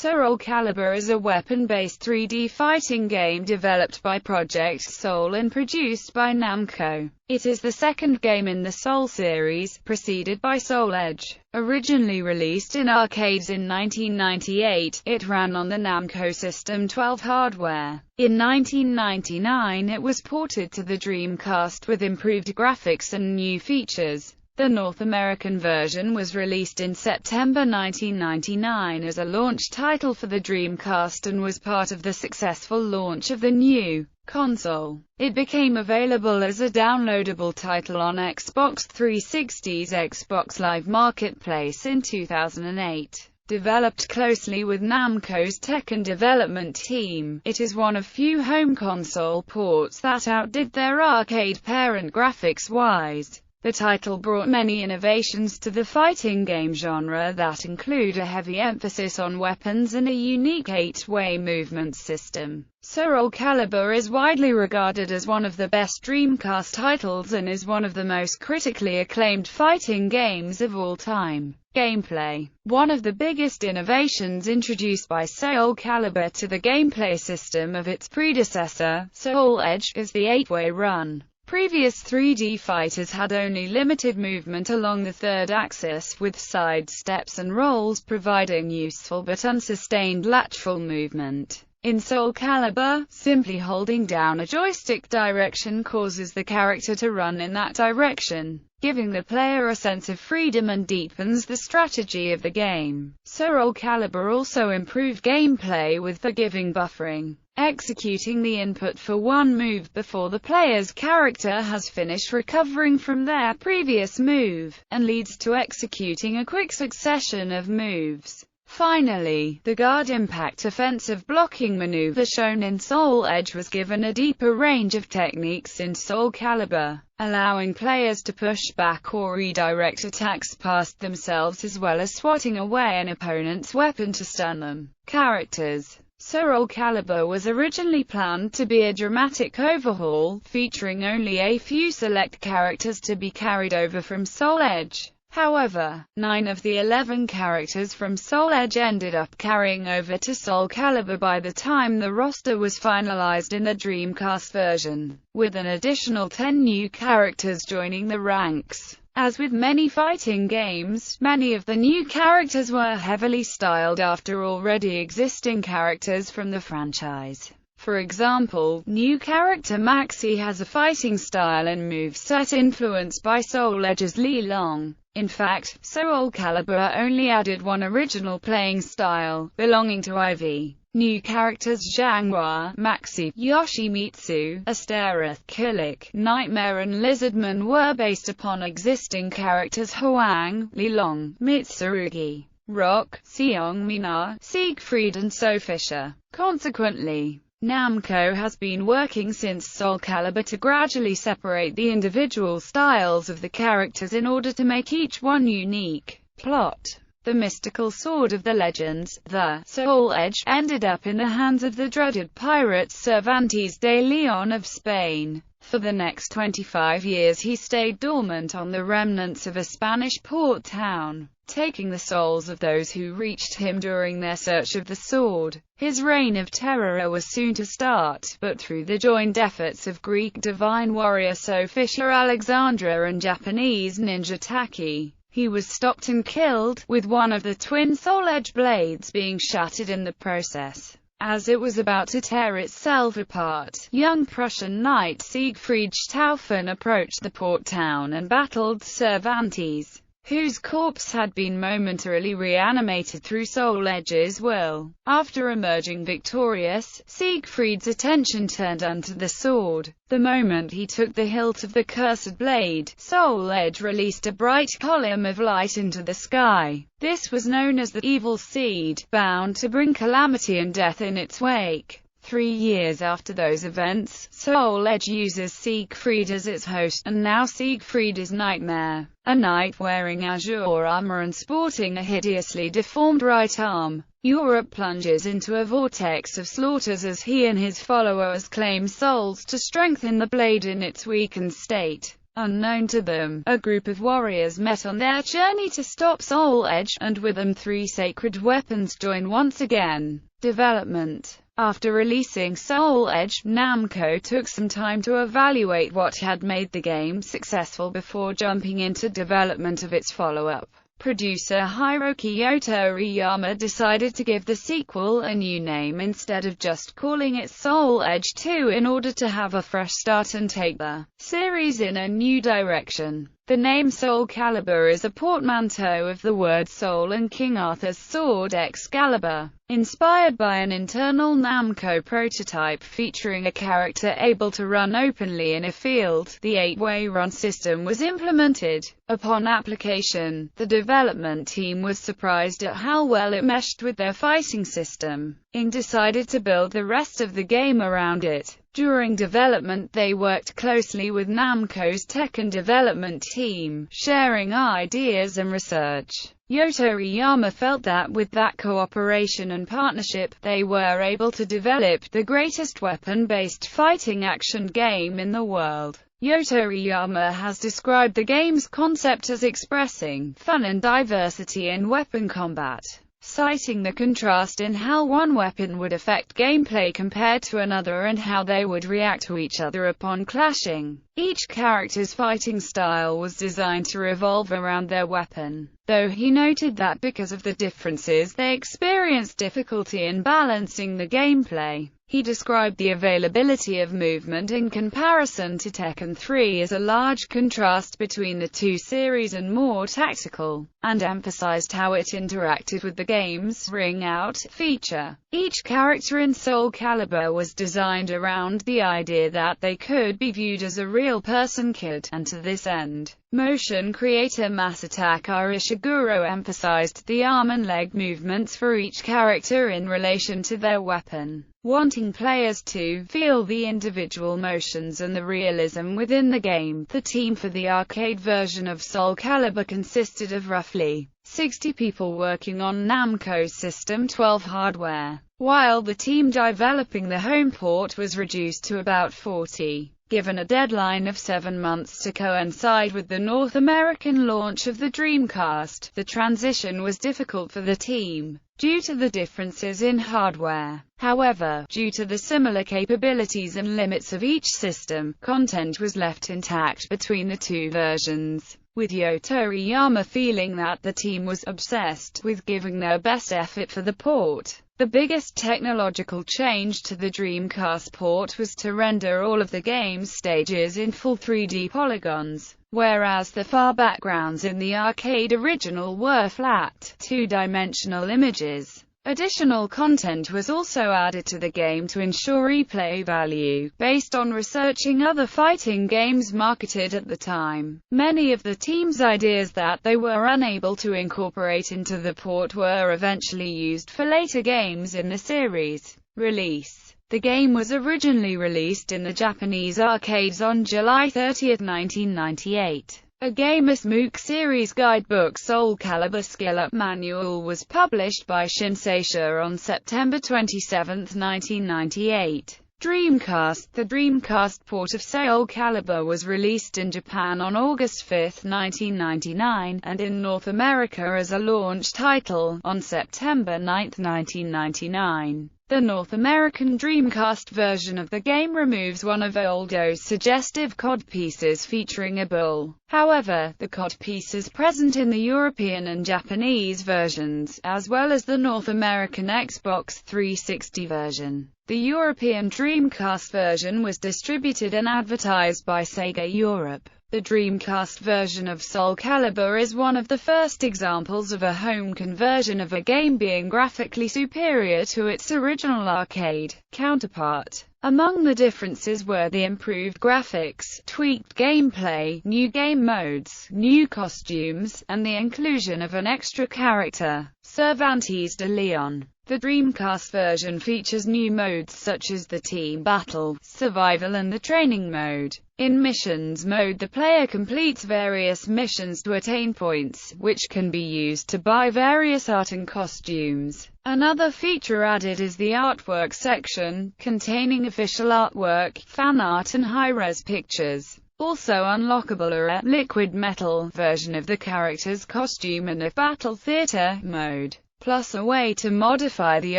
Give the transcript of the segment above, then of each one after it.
Soulcalibur is a weapon-based 3D fighting game developed by Project Soul and produced by Namco. It is the second game in the Soul series, preceded by Soul Edge. Originally released in arcades in 1998, it ran on the Namco System 12 hardware. In 1999 it was ported to the Dreamcast with improved graphics and new features. The North American version was released in September 1999 as a launch title for the Dreamcast and was part of the successful launch of the new console. It became available as a downloadable title on Xbox 360's Xbox Live Marketplace in 2008. Developed closely with Namco's tech and development team, it is one of few home console ports that outdid their arcade parent graphics-wise. The title brought many innovations to the fighting game genre that include a heavy emphasis on weapons and a unique 8-way movement system. Soulcalibur is widely regarded as one of the best Dreamcast titles and is one of the most critically acclaimed fighting games of all time. Gameplay. One of the biggest innovations introduced by Soulcalibur to the gameplay system of its predecessor, Soul Edge, is the 8-way run. Previous 3D fighters had only limited movement along the third axis, with side steps and rolls providing useful but unsustained lateral movement. In Soulcalibur, simply holding down a joystick direction causes the character to run in that direction, giving the player a sense of freedom and deepens the strategy of the game. Soulcalibur also improved gameplay with forgiving buffering, executing the input for one move before the player's character has finished recovering from their previous move, and leads to executing a quick succession of moves. Finally, the guard impact offensive blocking maneuver shown in Soul Edge was given a deeper range of techniques in Soulcalibur, allowing players to push back or redirect attacks past themselves as well as swatting away an opponent's weapon to stun them. Characters. Soulcalibur was originally planned to be a dramatic overhaul, featuring only a few select characters to be carried over from Soul Edge. However, 9 of the 11 characters from Soul Edge ended up carrying over to Soulcalibur by the time the roster was finalized in the Dreamcast version, with an additional 10 new characters joining the ranks. As with many fighting games, many of the new characters were heavily styled after already existing characters from the franchise. For example, new character Maxi has a fighting style and moveset influenced by Soul Edge's Li Long. In fact, Soulcalibur only added one original playing style, belonging to Ivy. New characters Zhanghua, Maxi, Yoshimitsu, Astereth, Kilik, Nightmare and Lizardman were based upon existing characters Huang, Lilong, Mitsurugi, Rock, Seongmina, Siegfried and Sophisha. Consequently, Namco has been working since Soulcalibur to gradually separate the individual styles of the characters in order to make each one unique. Plot. The mystical sword of the legends, the Soul Edge, ended up in the hands of the dreaded pirate Cervantes de Leon of Spain. For the next 25 years he stayed dormant on the remnants of a Spanish port town, taking the souls of those who reached him during their search of the sword. His reign of terror was soon to start, but through the joined efforts of Greek divine warrior Sophisha Alexandra and Japanese ninja Taki, he was stopped and killed, with one of the twin Soul Edge blades being shattered in the process. As it was about to tear itself apart, young Prussian knight Siegfried Stauffen approached the port town and battled Cervantes, whose corpse had been momentarily reanimated through Soul Edge's will. After emerging victorious, Siegfried's attention turned onto the sword. The moment he took the hilt of the cursed blade, Soul Edge released a bright column of light into the sky. This was known as the evil seed, bound to bring calamity and death in its wake. 3 years after those events, Soul Edge uses Siegfried as its host, and now Siegfried is Nightmare, a knight wearing azure armor and sporting a hideously deformed right arm. Europe plunges into a vortex of slaughters as he and his followers claim souls to strengthen the blade in its weakened state. Unknown to them, a group of warriors met on their journey to stop Soul Edge, and with them 3 sacred weapons join once again. Development. After releasing Soul Edge, Namco took some time to evaluate what had made the game successful before jumping into development of its follow-up. Producer Hiroki Toriyama decided to give the sequel a new name instead of just calling it Soul Edge 2 in order to have a fresh start and take the series in a new direction. The name Soulcalibur is a portmanteau of the word soul and King Arthur's sword Excalibur, inspired by an internal Namco prototype featuring a character able to run openly in a field. The 8-way run system was implemented. Upon application, the development team was surprised at how well it meshed with their fighting system, and decided to build the rest of the game around it. During development they worked closely with Namco's tech and development team, sharing ideas and research. Toriyama felt that with that cooperation and partnership, they were able to develop the greatest weapon-based fighting action game in the world. Toriyama has described the game's concept as expressing fun and diversity in weapon combat, citing the contrast in how one weapon would affect gameplay compared to another and how they would react to each other upon clashing. Each character's fighting style was designed to revolve around their weapon, though he noted that because of the differences they experienced difficulty in balancing the gameplay. He described the availability of movement in comparison to Tekken 3 as a large contrast between the two series and more tactical, and emphasized how it interacted with the game's Ring Out feature. Each character in Soulcalibur was designed around the idea that they could be viewed as a real person kid, and to this end, motion creator Masataka Ishiguro emphasized the arm and leg movements for each character in relation to their weapon, wanting players to feel the individual motions and the realism within the game. The team for the arcade version of Soulcalibur consisted of roughly 60 people working on Namco's System 12 hardware, while the team developing the home port was reduced to about 40. Given a deadline of 7 months to coincide with the North American launch of the Dreamcast, the transition was difficult for the team, due to the differences in hardware. However, due to the similar capabilities and limits of each system, content was left intact between the two versions, with Toriyama feeling that the team was obsessed with giving their best effort for the port. The biggest technological change to the Dreamcast port was to render all of the game's stages in full 3D polygons, whereas the far backgrounds in the arcade original were flat, two-dimensional images. Additional content was also added to the game to ensure replay value, based on researching other fighting games marketed at the time. Many of the team's ideas that they were unable to incorporate into the port were eventually used for later games in the series. Release. The game was originally released in the Japanese arcades on July 30, 1998. A Gamer's MOOC series guidebook Soulcalibur Skill Up Manual was published by Shinseisha on September 27, 1998. Dreamcast. The Dreamcast port of Soulcalibur was released in Japan on August 5, 1999, and in North America as a launch title on September 9, 1999. The North American Dreamcast version of the game removes one of Oldo's suggestive codpieces featuring a bull. However, the codpieces present in the European and Japanese versions, as well as the North American Xbox 360 version. The European Dreamcast version was distributed and advertised by Sega Europe. The Dreamcast version of Soulcalibur is one of the first examples of a home conversion of a game being graphically superior to its original arcade counterpart. Among the differences were the improved graphics, tweaked gameplay, new game modes, new costumes, and the inclusion of an extra character, Cervantes de Leon. The Dreamcast version features new modes such as the Team Battle, Survival and the Training mode. In Missions mode the player completes various missions to attain points, which can be used to buy various art and costumes. Another feature added is the Artwork section, containing official artwork, fan art and high-res pictures. Also unlockable are a liquid metal version of the character's costume and a battle theater mode, plus a way to modify the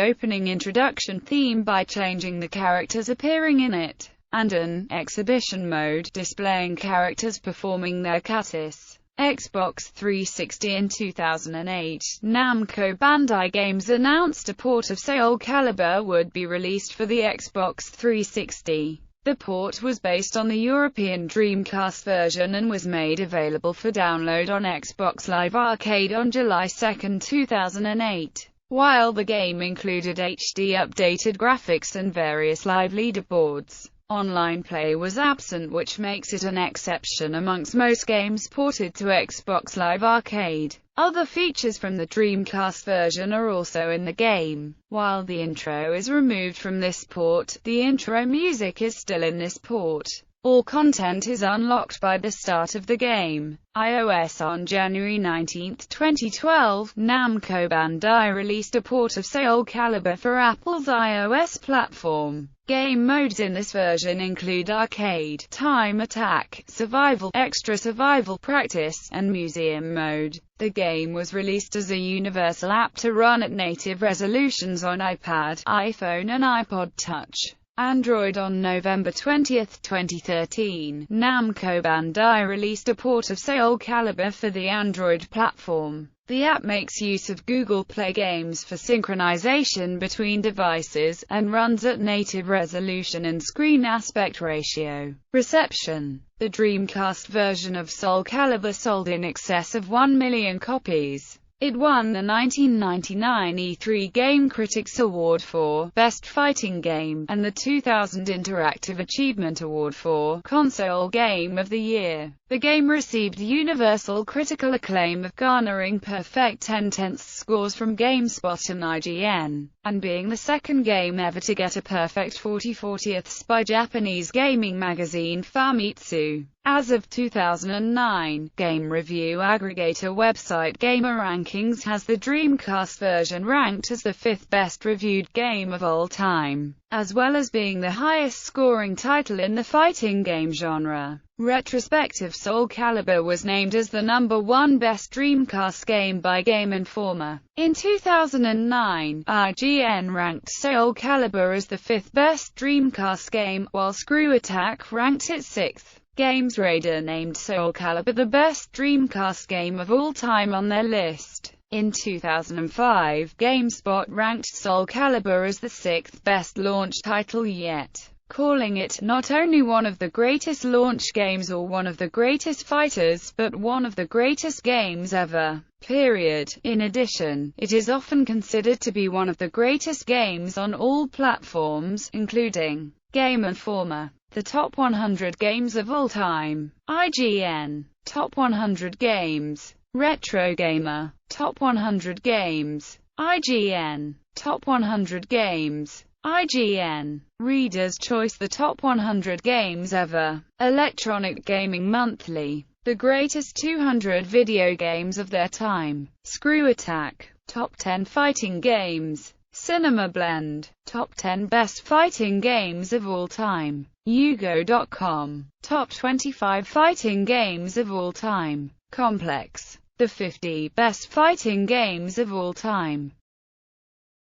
opening introduction theme by changing the characters appearing in it, and an exhibition mode displaying characters performing their katas. Xbox 360. In 2008, Namco Bandai Games announced a port of Soulcalibur would be released for the Xbox 360. The port was based on the European Dreamcast version and was made available for download on Xbox Live Arcade on July 2, 2008. While the game included HD updated graphics and various live leaderboards, online play was absent, which makes it an exception amongst most games ported to Xbox Live Arcade. Other features from the Dreamcast version are also in the game. While the intro is removed from this port, the intro music is still in this port. All content is unlocked by the start of the game. iOS. On January 19, 2012, Namco Bandai released a port of Soulcalibur for Apple's iOS platform. Game modes in this version include Arcade, Time Attack, Survival, Extra Survival Practice, and Museum mode. The game was released as a universal app to run at native resolutions on iPad, iPhone and iPod Touch. Android. On November 20, 2013, Namco Bandai released a port of Soulcalibur for the Android platform. The app makes use of Google Play Games for synchronization between devices, and runs at native resolution and screen aspect ratio. Reception. The Dreamcast version of Soulcalibur sold in excess of 1 million copies. It won the 1999 E3 Game Critics Award for Best Fighting Game, and the 2000 Interactive Achievement Award for Console Game of the Year. The game received universal critical acclaim, of garnering perfect 10/10 scores from GameSpot and IGN, and being the second game ever to get a perfect 40/40ths by Japanese gaming magazine Famitsu. As of 2009, game review aggregator website GamerRankings has the Dreamcast version ranked as the 5th best reviewed game of all time, as well as being the highest scoring title in the fighting game genre. Retrospective. Soulcalibur was named as the #1 best Dreamcast game by Game Informer. In 2009, IGN ranked Soulcalibur as the 5th best Dreamcast game, while Screw Attack ranked it 6th. GamesRadar named Soulcalibur the best Dreamcast game of all time on their list. In 2005, GameSpot ranked Soulcalibur as the 6th best launch title yet, calling it not only one of the greatest launch games or one of the greatest fighters, but one of the greatest games ever. Period. In addition, it is often considered to be one of the greatest games on all platforms, including Game Informer, the top 100 games of all time, IGN, top 100 games, Retro Gamer, top 100 games, IGN, top 100 games, IGN, Reader's Choice, the top 100 games ever, Electronic Gaming Monthly, the greatest 200 video games of their time, Screw Attack, top 10 fighting games, Cinema Blend, top 10 best fighting games of all time, Yugo.com, top 25 fighting games of all time, Complex, the 50 best fighting games of all time,